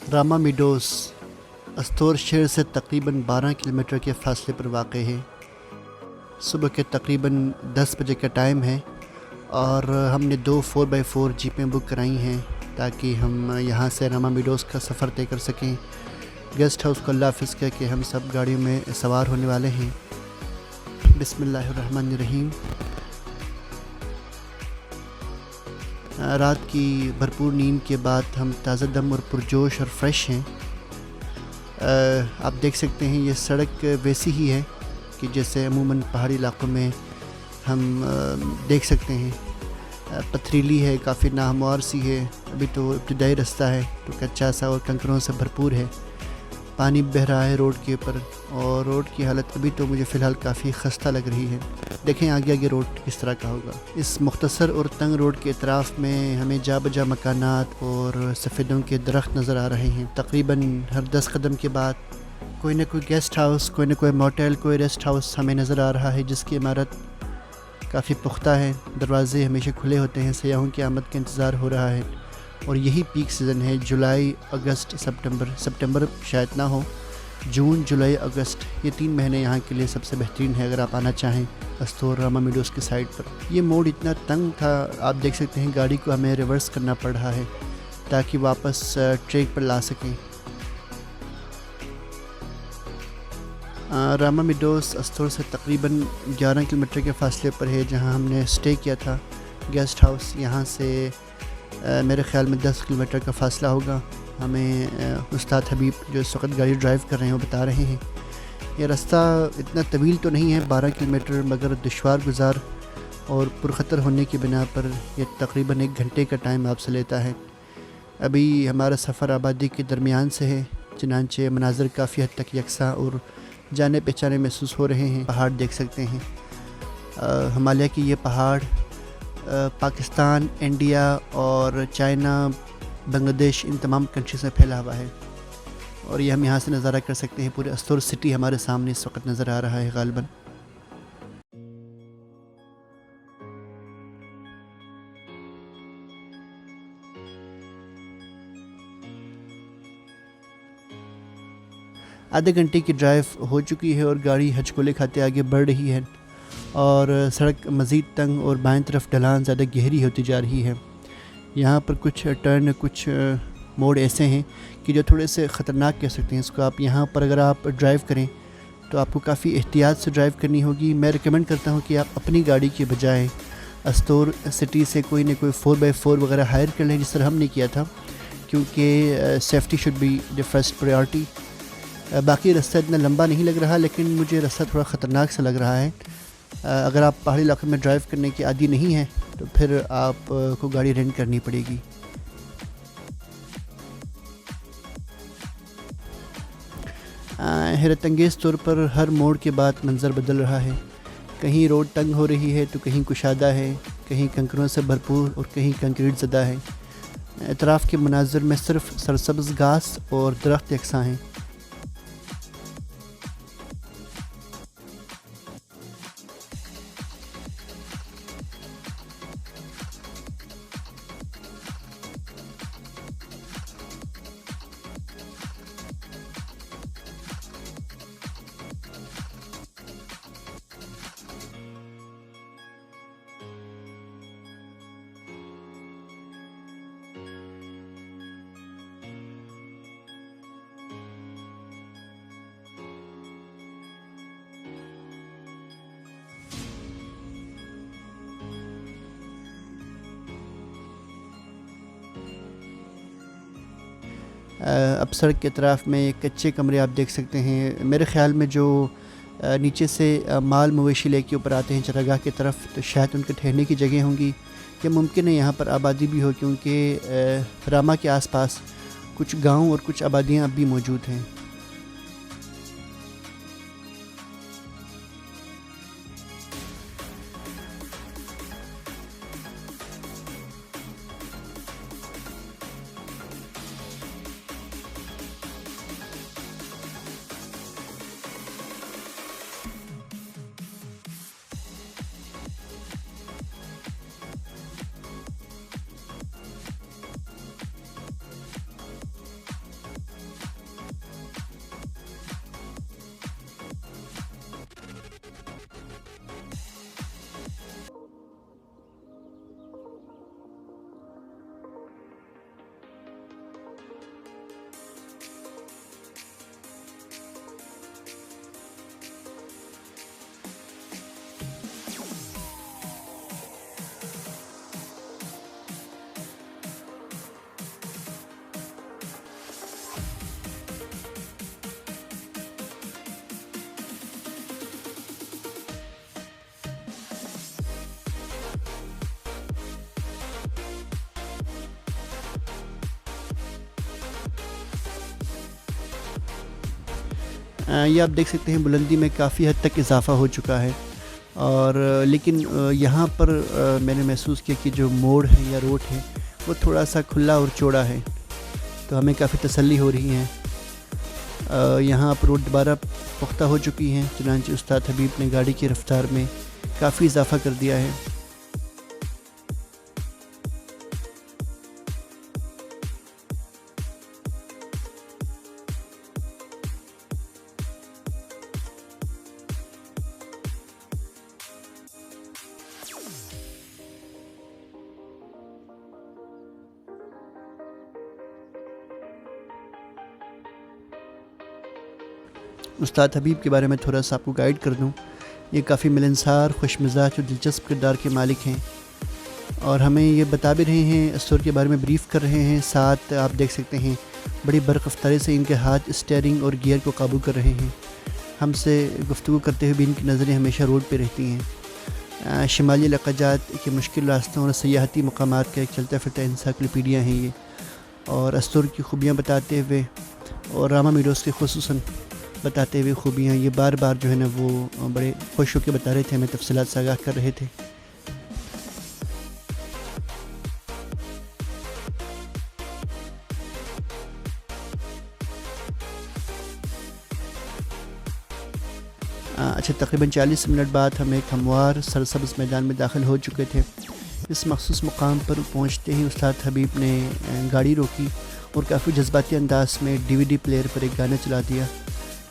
Rama meadows Astore शहर से तकरीबन 12 किलोमीटर के फ़ासले पर वाक़ है। सुबह के तकरीबन 10 बजे का टाइम है और हमने 2 4x4 जीपें बुक कराई हैं ताकि हम यहाँ से रामा मीडोज़ का सफ़र तय कर सकें। गेस्ट हाउस को अल्लाह हाफ़िज़ कह के हम सब गाड़ियों में सवार होने वाले हैं। बिस्मिल्लाहिर्रहमानिर्रहीम। रात की भरपूर नींद के बाद हम ताज़ा दम और पुरजोश और फ्रेश हैं। आप देख सकते हैं ये सड़क वैसी ही है कि जैसे अमूमन पहाड़ी इलाक़ों में हम देख सकते हैं। पथरीली है, काफ़ी नाहमवार सी है। अभी तो इब्तिदाई रास्ता है तो कच्चा सा और कंकरों से भरपूर है। पानी बह रहा है रोड के ऊपर और रोड की हालत अभी तो मुझे फ़िलहाल काफ़ी खस्ता लग रही है। देखें आगे आगे रोड किस तरह का होगा। इस मुख्तसर और तंग रोड के अतराफ़ में हमें जा बजा मकानात और सफ़ेदों के दरख्त नज़र आ रहे हैं। तकरीबन हर 10 कदम के बाद कोई ना कोई गेस्ट हाउस, कोई ना कोई मोटेल, कोई रेस्ट हाउस हमें नज़र आ रहा है जिसकी इमारत काफ़ी पुख्ता है। दरवाज़े हमेशा खुले होते हैं। सयाहों की आमद का इंतज़ार हो रहा है और यही पीक सीज़न है। जुलाई, अगस्त, सितंबर शायद ना हो, जून, जुलाई, अगस्त ये 3 महीने यहाँ के लिए सबसे बेहतरीन है अगर आप आना चाहें अस्तोर रामा मीडोज़ के साइड पर। ये मोड़ इतना तंग था, आप देख सकते हैं गाड़ी को हमें रिवर्स करना पड़ रहा है ताकि वापस ट्रैक पर ला सकें। रामा मीडोज़ अस्तोर से तकरीबन 11 किलोमीटर के फ़ासले पर है जहाँ हमने स्टे किया था। गेस्ट हाउस यहाँ से मेरे ख़्याल में 10 किलोमीटर का फ़ासला होगा। हमें उस्ताद हबीब जो इस वक्त गाड़ी ड्राइव कर रहे हैं वो बता रहे हैं। ये रास्ता इतना तवील तो नहीं है 12 किलोमीटर, मगर दुश्वार गुज़ार और पुरख़तर होने की बिना पर यह तकरीबन 1 घंटे का टाइम आपसे लेता है। अभी हमारा सफ़र आबादी के दरमियान से है, चनांचे मनाज़र काफ़ी हद तक यकसा और जाने पहचाने महसूस हो रहे हैं। पहाड़ देख सकते हैं, हिमालय की ये पहाड़ पाकिस्तान, इंडिया और चाइना, बांग्लादेश इन तमाम कंट्रीज़ में फैला हुआ है और ये हम यहाँ से नज़ारा कर सकते हैं। पूरे अस्तोर सिटी हमारे सामने इस वक्त नज़र आ रहा है गालिबन। आधे घंटे की ड्राइव हो चुकी है और गाड़ी हचकोले खाते आगे बढ़ रही है और सड़क मज़ीद तंग और बाएं तरफ ढलान ज़्यादा गहरी होती जा रही है। यहाँ पर कुछ टर्न, कुछ मोड़ ऐसे हैं कि जो थोड़े से ख़तरनाक कह सकते हैं इसको आप। यहाँ पर अगर आप ड्राइव करें तो आपको काफ़ी एहतियात से ड्राइव करनी होगी। मैं रिकमेंड करता हूँ कि आप अपनी गाड़ी के बजाय अस्तोर सिटी से कोई ना कोई 4x4 वगैरह हायर कर लें, जिस तरह हमने किया था, क्योंकि safety should be the first priority. बाकी रास्ता इतना लंबा नहीं लग रहा लेकिन मुझे रास्ता थोड़ा ख़तरनाक सा लग रहा है। अगर आप पहाड़ी इलाके में ड्राइव करने के आदी नहीं हैं तो फिर आप को गाड़ी रेंट करनी पड़ेगी। हैरत अंगेज़ तौर पर हर मोड़ के बाद मंज़र बदल रहा है। कहीं रोड तंग हो रही है तो कहीं कुशादा है, कहीं कंकरों से भरपूर और कहीं कंक्रीट ज़दा है। अतराफ़ के मनाज़र में सिर्फ सरसब्ज़ घास और दरख्त यकसा हैं। अब सड़क के तरफ में कच्चे कमरे आप देख सकते हैं। मेरे ख़्याल में जो नीचे से माल मवेशी लेके ऊपर आते हैं चरागाह की तरफ तो शायद उनके ठहरने की जगह होंगी या मुमकिन है यहाँ पर आबादी भी हो, क्योंकि रामा के आसपास कुछ गांव और कुछ आबादियाँ अब भी मौजूद हैं। ये आप देख सकते हैं बुलंदी में काफ़ी हद तक इजाफ़ा हो चुका है। और लेकिन यहाँ पर मैंने महसूस किया कि जो मोड़ है या रोड है वो थोड़ा सा खुला और चौड़ा है, तो हमें काफ़ी तसल्ली हो रही है। यहाँ पर रोड दोबारा पुख्ता हो चुकी हैं, चुनांचे उस्ताद हबीब ने गाड़ी की रफ्तार में काफ़ी इजाफ़ा कर दिया है। उस्ताद हबीब के बारे में थोड़ा सा आपको गाइड कर दूं। ये काफ़ी मिलनसार, खुशमिजाज और दिलचस्प किरदार के मालिक हैं और हमें ये बता भी रहे हैं, स्टोर के बारे में ब्रीफ़ कर रहे हैं। साथ आप देख सकते हैं बड़ी बरक़्फ़तारी से इनके हाथ स्टीयरिंग और गियर को काबू कर रहे हैं। हमसे गुफ्तगू करते हुए भी इनकी नज़रें हमेशा रोड पे रहती हैं। शिमाली इलाक़ाजात के मुश्किल रास्तों और सयाहती मकामात का एक चलता फिरता इंसाइक्लोपीडिया है ये, और अस्टोर की खूबियाँ बताते हुए और रामा मीडोज़ के खुसूसन बताते हुए खूबियाँ ये बार बार जो है ना वो बड़े खुश होकर बता रहे थे, हमें तफसीलात से आगाह कर रहे थे। अच्छा, तकरीबन 40 मिनट बाद हम एक हमवार सरसब्ज़ मैदान में दाखिल हो चुके थे। इस मख़सूस मुकाम पर पहुँचते ही उस्ताद हबीब ने गाड़ी रोकी और काफ़ी जज्बाती अंदाज में DVD प्लेयर पर एक गाना चला दिया,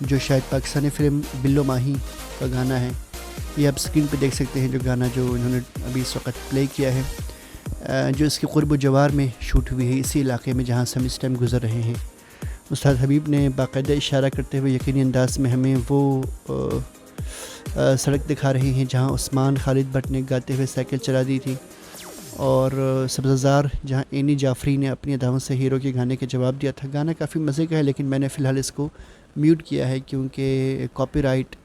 जो शायद पाकिस्तानी फ़िल्म बिल्लो माही का गाना है। ये आप स्क्रीन पे देख सकते हैं, जो गाना जो इन्होंने अभी इस वक्त प्ले किया है, जो इसके क़ुर्ब जवार में शूट हुई है, इसी इलाके में जहाँ से हम इस टाइम गुज़र रहे हैं। उस्ताद हबीब ने बाकायदा इशारा करते हुए यकीनी अंदाज में हमें वो सड़क दिखा रहे हैं जहाँ उस्मान खालिद भट्ट ने गाते हुए साइकिल चला दी थी, और सब्ज़ार जहाँ एनी जाफ़री ने अपनी अदाओं से हीरो के गाने का जवाब दिया था। गाना काफ़ी मज़े का है, लेकिन मैंने फ़िलहाल इसको म्यूट किया है क्योंकि कॉपीराइट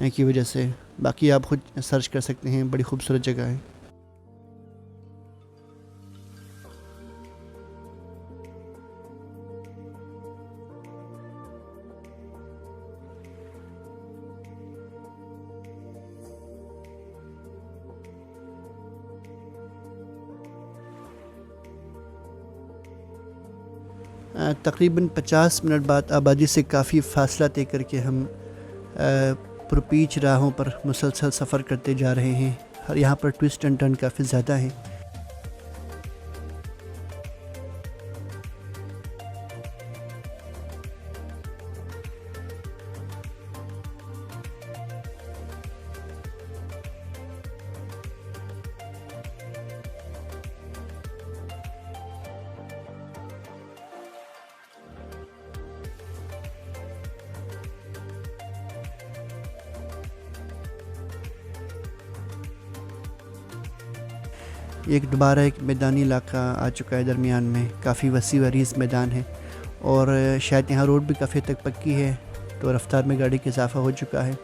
की वजह से। बाकी आप खुद सर्च कर सकते हैं, बड़ी खूबसूरत जगह है। तकरीबन 50 मिनट बाद आबादी से काफ़ी फ़ासला तय करके हम पुरपीच राहों पर मुसलसल सफ़र करते जा रहे हैं। और यहाँ पर ट्विस्ट एंड टर्न काफ़ी ज़्यादा हैं। एक दोबारा एक मैदानी इलाका आ चुका है दरमियान में, काफ़ी वसी वरीज़ मैदान है और शायद यहाँ रोड भी काफ़ी तक पक्की है, तो रफ्तार में गाड़ी का इजाफ़ा हो चुका है।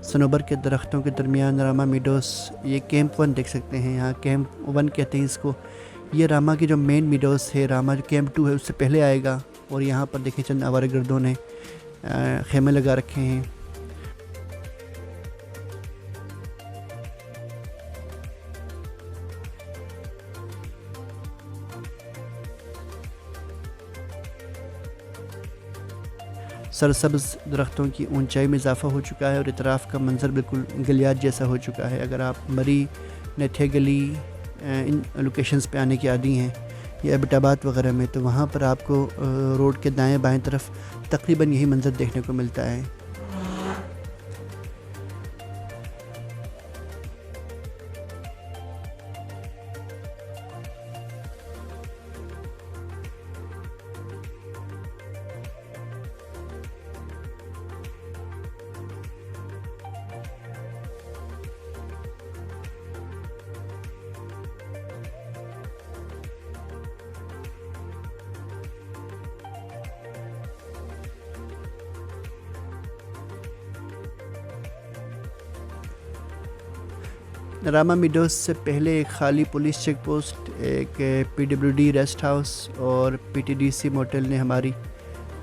सनोबर के दरख्तों के दरमियान रामा मीडोज़, ये कैंप 1 देख सकते हैं, यहाँ कैंप 1 कहते हैं इसको। ये रामा की जो मेन मीडोज़ है, रामा जो कैंप 2 है उससे पहले आएगा। और यहाँ पर देखिए चंद आवारागर्दों ने खेमे लगा रखे हैं। सरसब्ज़ दरख्तों की ऊंचाई में इजाफ़ा हो चुका है और इतराफ़ का मंज़र बिल्कुल गलियात जैसा हो चुका है। अगर आप मरी, नथिया गली इन लोकेशंस पे आने के आदी हैं या एबटाबाद वगैरह में, तो वहाँ पर आपको रोड के दाएं बाएं तरफ तकरीबन यही मंज़र देखने को मिलता है। रामा मिडोस से पहले एक खाली पुलिस चेक पोस्ट, एक पीडब्ल्यूडी रेस्ट हाउस और पीटीडीसी मोटेल ने हमारी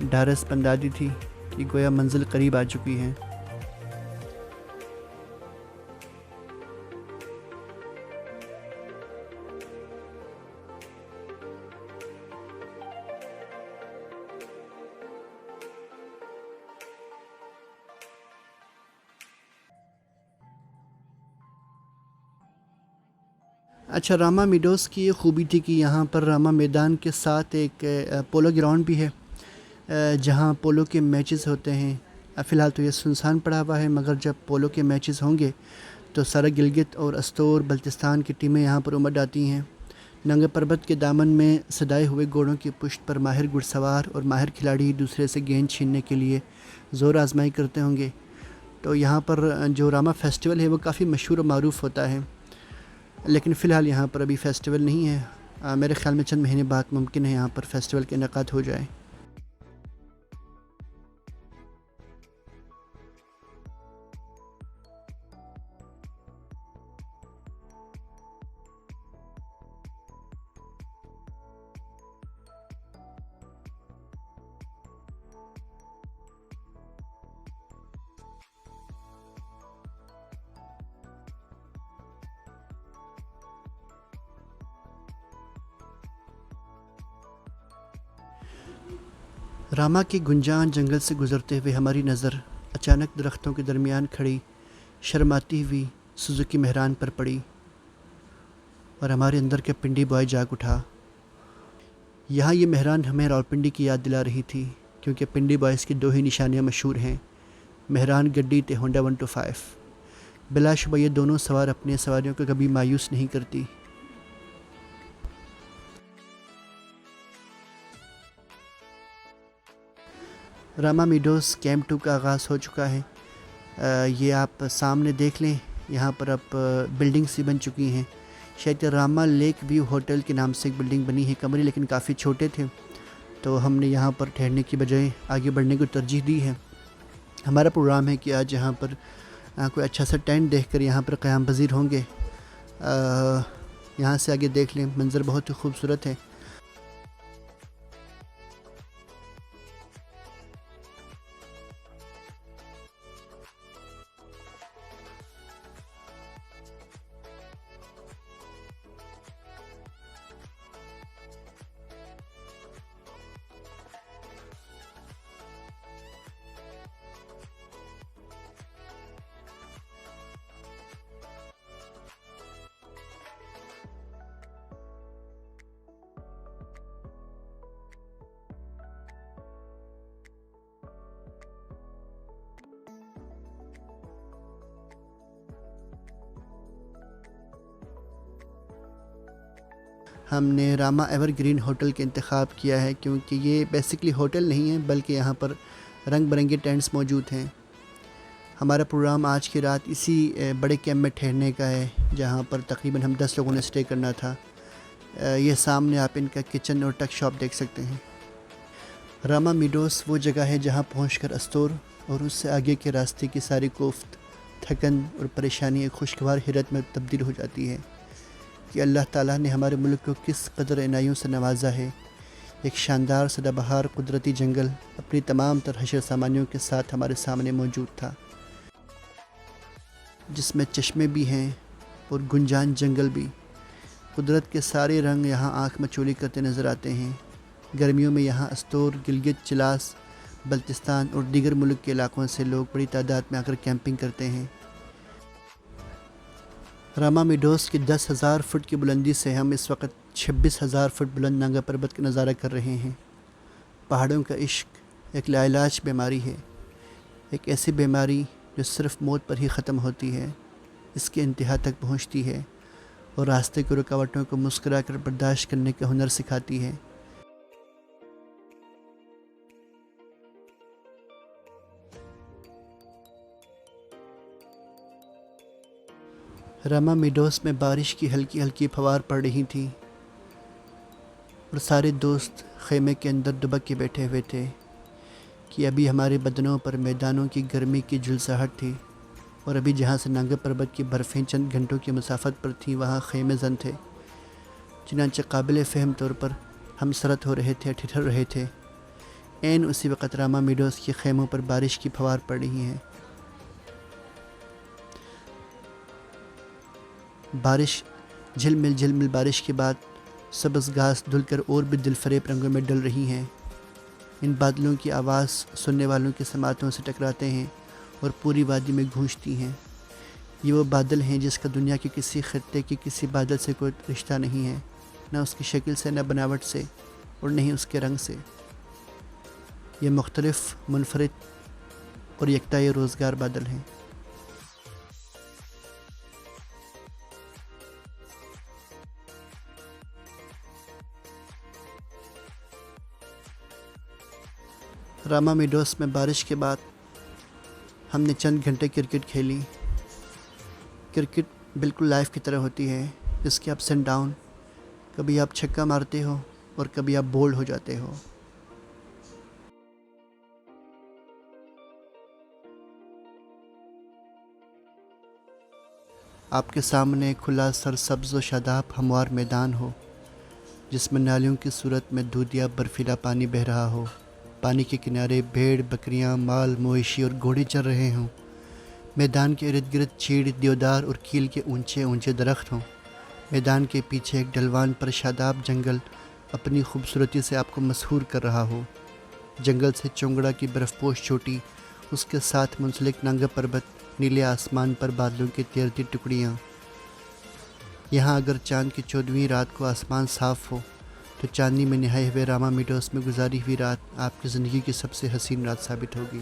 ढारस बंधा दी थी कि गोया मंजिल करीब आ चुकी है। अच्छा, रामा मिडोस की ये खूबी थी कि यहाँ पर रामा मैदान के साथ एक पोलो ग्राउंड भी है, जहाँ पोलो के मैचेस होते हैं। फ़िलहाल तो ये सुनसान पड़ा हुआ है, मगर जब पोलो के मैचेस होंगे तो सारा गिलगित और अस्तोर बल्तिस्तान की टीमें यहाँ पर उमड़ आती हैं। नंगे पर्वत के दामन में सदाए हुए घोड़ों की पुश्त पर माहिर घुड़सवार और माहिर खिलाड़ी दूसरे से गेंद छीनने के लिए ज़ोर आजमाई करते होंगे। तो यहाँ पर जो रामा फेस्टिवल है वो काफ़ी मशहूर और मारूफ़ होता है, लेकिन फ़िलहाल यहाँ पर अभी फ़ेस्टिवल नहीं है। मेरे ख़्याल में चंद महीने बाद मुमकिन है यहाँ पर फ़ेस्टिवल का इनेकाद हो जाए। रामा के गुंजान जंगल से गुज़रते हुए हमारी नज़र अचानक दरख्तों के दरमियान खड़ी शर्माती हुई सुजुकी मेहरान पर पड़ी और हमारे अंदर के पिंडी बॉय जाग उठा। यहाँ ये मेहरान हमें रावलपिंडी की याद दिला रही थी, क्योंकि पिंडी बॉयज़ की दो ही निशानियाँ मशहूर हैं, मेहरान गड्डी ते होंडा 125। बिलाशुबा ये दोनों सवार अपने सवारियों को कभी मायूस नहीं करती। रामा मिडोस कैंप 2 का आगाज़ हो चुका है। ये आप सामने देख लें, यहाँ पर अब बिल्डिंग्स भी बन चुकी हैं। शायद रामा लेक व्यू होटल के नाम से एक बिल्डिंग बनी है। कमरे लेकिन काफ़ी छोटे थे, तो हमने यहाँ पर ठहरने की बजाय आगे बढ़ने को तरजीह दी है। हमारा प्रोग्राम है कि आज यहाँ पर कोई अच्छा सा टेंट देखकर यहाँ पर क़याम पज़ीर होंगे। यहाँ से आगे देख लें, मंज़र बहुत ही खूबसूरत है। हमने रामा एवरग्रीन होटल का इंतख़ाब किया है, क्योंकि ये बेसिकली होटल नहीं है, बल्कि यहाँ पर रंग बिरंगे टेंट्स मौजूद हैं। हमारा प्रोग्राम आज की रात इसी बड़े कैंप में ठहरने का है, जहाँ पर तकरीबन हम 10 लोगों ने स्टे करना था। ये सामने आप इनका किचन और टक शॉप देख सकते हैं। रामा मिडोस वो जगह है जहाँ पहुंचकर अस्तोर और उससे आगे के रास्ते की सारी कोफ्त, थकन और परेशानी एक खुशगवार हिरत में तब्दील हो जाती है कि अल्लाह ताला ने हमारे मुल्क को किस कदर इनायों से नवाजा है। एक शानदार सदाबहार कुदरती जंगल अपनी तमाम तर हशर सामानियों के साथ हमारे सामने मौजूद था, जिसमें चश्मे भी हैं और गुंजान जंगल भी। कुदरत के सारे रंग यहाँ आँख मचोली करते नज़र आते हैं। गर्मियों में यहाँ अस्तोर, गिलगित, चिलास, बल्तिस्तान और दीगर मुल्क के इलाक़ों से लोग बड़ी तादाद में आकर कैंपिंग करते हैं। रामा मिडोस की 10,000 फुट की बुलंदी से हम इस वक्त 26,000 फुट बुलंद नंगा पर्वत का नज़ारा कर रहे हैं। पहाड़ों का इश्क एक लाइलाज बीमारी है, एक ऐसी बीमारी जो सिर्फ़ मौत पर ही ख़त्म होती है, इसके इंतहा तक पहुँचती है और रास्ते की रुकावटों को मुस्कुरा कर बर्दाश्त करने का हुनर सिखाती है। रामा मिडोस में बारिश की हल्की हल्की फवार पड़ रही थी और सारे दोस्त खेमे के अंदर दुबक के बैठे हुए थे कि अभी हमारे बदनों पर मैदानों की गर्मी की झुलसाहट थी और अभी जहाँ से नांगा पर्वत की बर्फ़ें चंद घंटों की मुसाफत पर थीं वहाँ ख़ैमे जन थे। चुनांचे काबिल फ़हम तौर पर हम सरत हो रहे थे, ठिठुर रहे थे। ऐन उसी वक़्त रामा मीडोज़ के ख़ैमों पर बारिश की फवार पड़ रही हैं। बारिश झिलमिल बारिश के बाद सब्ज़ घास धुलकर और भी दिलफरेब रंगों में डल रही हैं। इन बादलों की आवाज़ सुनने वालों के समातों से टकराते हैं और पूरी वादी में गूंजती हैं। ये वो बादल हैं जिसका दुनिया के किसी खत्ते के किसी बादल से कोई रिश्ता नहीं है, न उसकी शक्ल से, न बनावट से, और नहीं उसके रंग से। ये मुख्तलिफ, मुनफरिद और यकताई रोज़गार बादल हैं। रामा मीडोस में बारिश के बाद हमने चंद घंटे क्रिकेट खेली। क्रिकेट बिल्कुल लाइफ की तरह होती है, इसके अप्स एंड डाउन। कभी आप छक्का मारते हो और कभी आप बोल्ड हो जाते हो। आपके सामने खुला सरसब्ज़ व शादाब हमवार मैदान हो, जिसमें नालियों की सूरत में दूधिया बर्फीला पानी बह रहा हो। पानी के किनारे भेड़, बकरियां, माल, मवेशी और घोड़े चल रहे हों। मैदान के इर्द गिर्द चीड़, देवदार और कील के ऊंचे ऊंचे दरख्त हों। मैदान के पीछे एक ढलवान पर शादाब जंगल अपनी खूबसूरती से आपको मशहूर कर रहा हो। जंगल से चोंगड़ा की बर्फ़पोश चोटी, उसके साथ मुंसलिक नांगा पर्वत, नीले आसमान पर बादलों की तैरती टुकड़ियाँ। यहाँ अगर चाँद की 14वीं रात को आसमान साफ़ हो तो चांदनी में नहाए हुए रामा मीडोस में गुजारी हुई रात आपकी ज़िंदगी की सबसे हसीन रात साबित होगी।